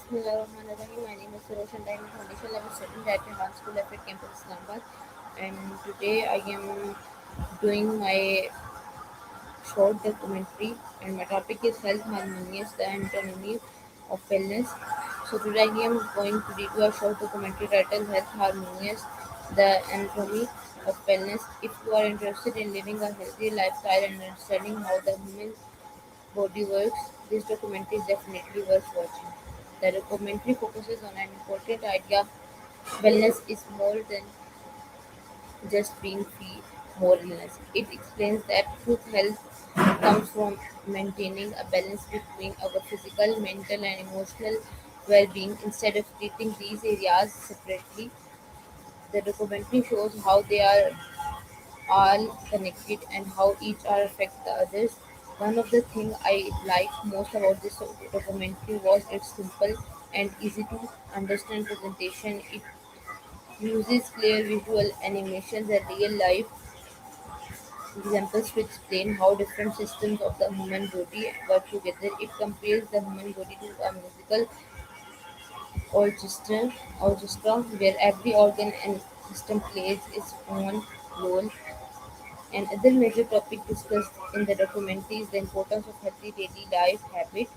Bismillahirrahmanirrahim. My name is Suresh and I am a foundation level student at Rehan School at Campus Islamabad. And today I am doing my short documentary and my topic is health harmonious, the anatomy of wellness. So today I am going to read you a short documentary titled Health Harmonious, the anatomy of wellness. If you are interested in living a healthy lifestyle and understanding how the human body works, this documentary is definitely worth watching. The documentary focuses on an important idea: wellness is more than just being free more illness. It explains that true health comes from maintaining a balance between our physical, mental, and emotional well being instead of treating these areas separately. The documentary shows how they are all connected and how each are affect the others. One of the things I liked most about this documentary was its simple and easy to understand presentation. It uses clear visual animations and real life examples to explain how different systems of the human body work together. It compares the human body to a musical orchestra where every organ and system plays its own role. Another major topic discussed in the documentary is the importance of healthy daily life habits.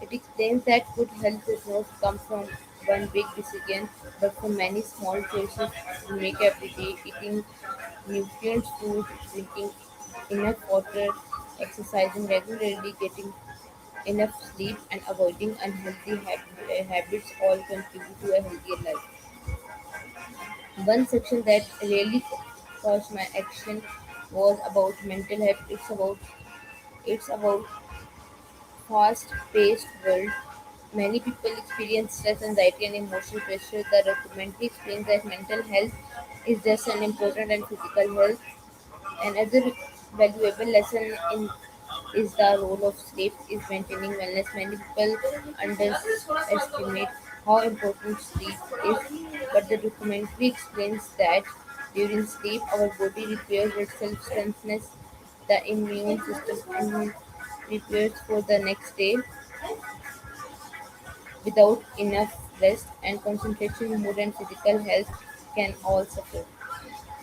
It explains that good health does not come from one big decision, but from many small choices we make every day: eating nutritious food, drinking enough water, exercising regularly, getting enough sleep, and avoiding unhealthy habits all contribute to a healthier life. One section that really caught my action was about mental health. It's about fast-paced world. Many people experience stress, anxiety, and emotional pressure. The documentary explains that mental health is just as important as physical health. Another valuable lesson in is the role of sleep is maintaining wellness. Many people underestimate how important sleep is, but the documentary explains that during sleep our body repairs itself, strengthens the immune system, and prepares for the next day. Without enough rest and concentration, mood and physical health can all suffer.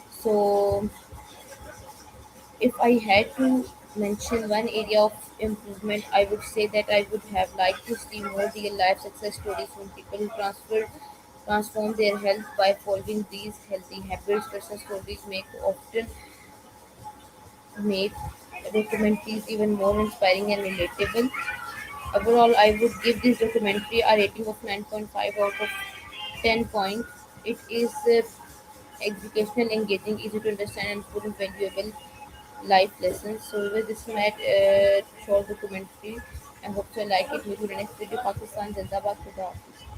So, if I had to mention one area of improvement, I would say that I would have liked to see more real life success stories from people who transform their health by following these healthy habits. Success stories make often made documentaries even more inspiring and relatable. Overall, I would give this documentary a rating of 9.5 out of 10 points. It is educational, engaging, easy to understand, and full of valuable life lessons. So, with this is my short documentary. I hope you like it. Meet you in the next video. Pakistan Zindabad. Khuda Hafiz.